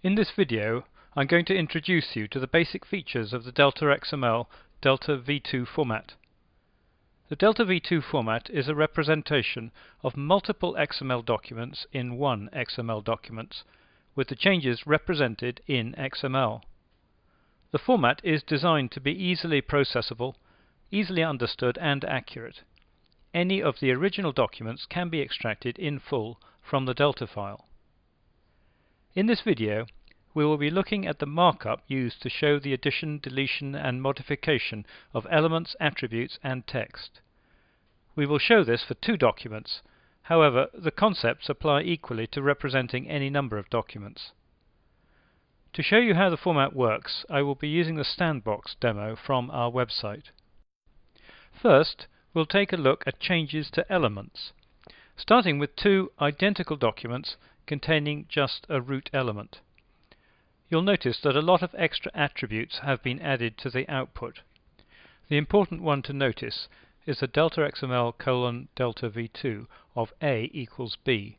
In this video, I'm going to introduce you to the basic features of the DeltaXML deltaV2 format. The deltaV2 format is a representation of multiple XML documents in one XML document, with the changes represented in XML. The format is designed to be easily processable, easily understood and accurate. Any of the original documents can be extracted in full from the Delta file. In this video, we will be looking at the markup used to show the addition, deletion and modification of elements, attributes and text. We will show this for two documents. However, the concepts apply equally to representing any number of documents. To show you how the format works, I will be using the Sandbox demo from our website. First, we'll take a look at changes to elements, starting with two identical documents containing just a root element. You'll notice that a lot of extra attributes have been added to the output. The important one to notice is the DeltaXML deltaV2 of A equals B.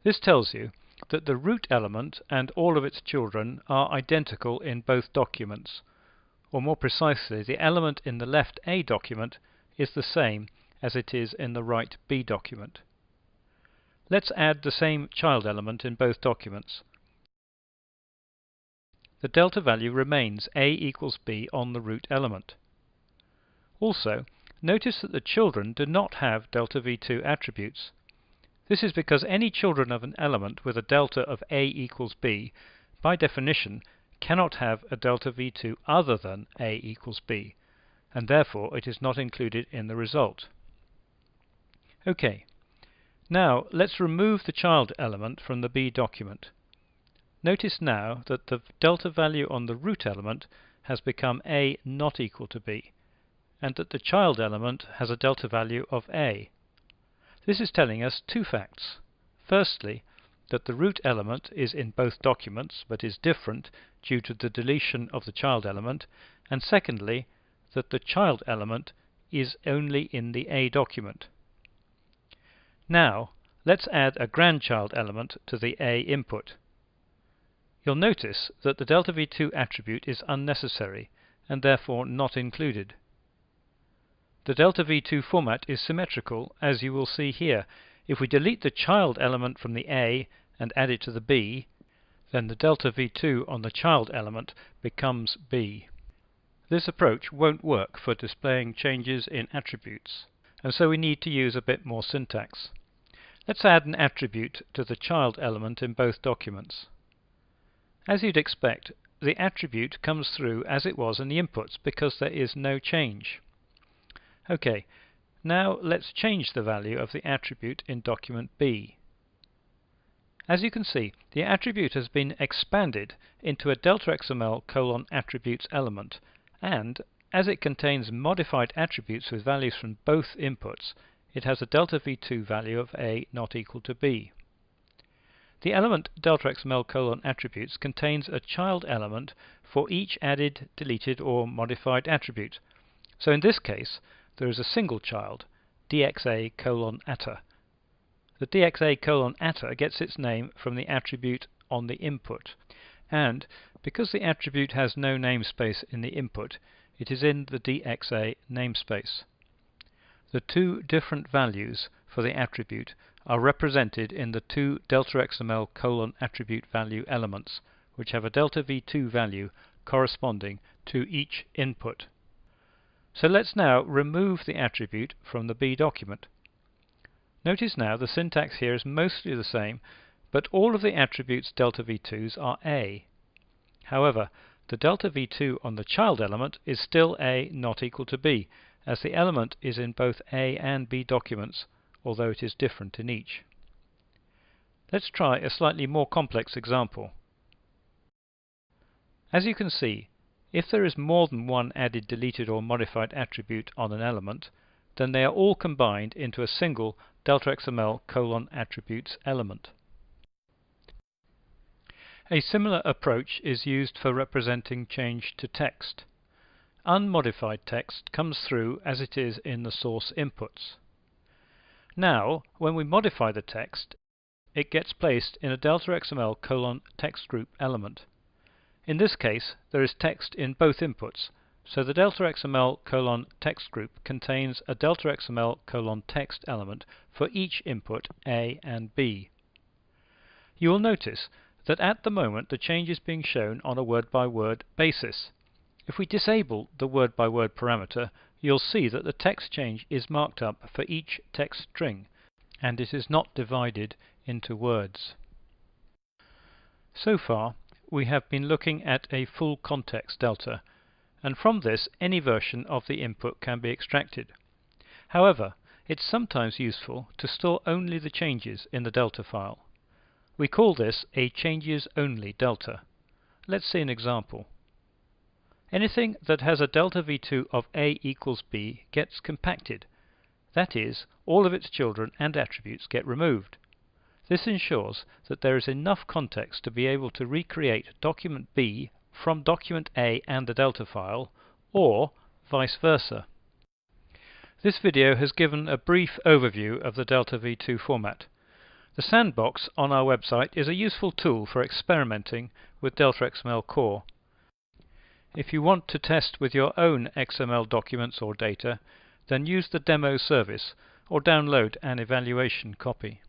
This tells you that the root element and all of its children are identical in both documents, or more precisely, the element in the left A document is the same as it is in the right B document. Let's add the same child element in both documents. The delta value remains A equals B on the root element. Also, notice that the children do not have deltaV2 attributes. This is because any children of an element with a delta of A equals B, by definition, cannot have a deltaV2 other than A equals B, and therefore it is not included in the result. OK. Now let's remove the child element from the B document. Notice now that the delta value on the root element has become A not equal to B, and that the child element has a delta value of A. This is telling us two facts. Firstly, that the root element is in both documents but is different due to the deletion of the child element, and secondly, that the child element is only in the A document. Now, let's add a grandchild element to the A input. You'll notice that the deltaV2 attribute is unnecessary and therefore not included. The deltaV2 format is symmetrical, as you will see here. If we delete the child element from the A and add it to the B, then the deltaV2 on the child element becomes B. This approach won't work for displaying changes in attributes, and so we need to use a bit more syntax. Let's add an attribute to the child element in both documents. As you'd expect, the attribute comes through as it was in the inputs because there is no change. OK, now let's change the value of the attribute in document B. As you can see, the attribute has been expanded into a DeltaXML attributes element, and as it contains modified attributes with values from both inputs, it has a deltaV2 value of A not equal to B. The element DeltaXML attributes contains a child element for each added, deleted or modified attribute. So in this case, there is a single child, DXA:@. The DXA:@, gets its name from the attribute on the input, and because the attribute has no namespace in the input, it is in the DXA namespace. The two different values for the attribute are represented in the two DeltaXML attribute value elements, which have a deltaV2 value corresponding to each input. So let's now remove the attribute from the B document. Notice now the syntax here is mostly the same, but all of the attributes deltaV2s are A. However, the deltaV2 on the child element is still A not equal to B, as the element is in both A and B documents, although it is different in each. Let's try a slightly more complex example. As you can see, if there is more than one added, deleted or modified attribute on an element, then they are all combined into a single DeltaXML attributes element. A similar approach is used for representing change to text. Unmodified text comes through as it is in the source inputs. Now, when we modify the text, it gets placed in a DeltaXML text group element. In this case, there is text in both inputs, so the DeltaXML text group contains a DeltaXML text element for each input A and B. You will notice that at the moment the change is being shown on a word-by-word basis. If we disable the word-by-word parameter, you'll see that the text change is marked up for each text string, and it is not divided into words. So far, we have been looking at a full context delta, and from this any version of the input can be extracted. However, it's sometimes useful to store only the changes in the delta file. We call this a changes only delta. Let's see an example. Anything that has a deltaV2 of A equals B gets compacted. That is, all of its children and attributes get removed. This ensures that there is enough context to be able to recreate document B from document A and the delta file, or vice versa. This video has given a brief overview of the deltaV2 format. The sandbox on our website is a useful tool for experimenting with DeltaXML core. If you want to test with your own XML documents or data, then use the demo service or download an evaluation copy.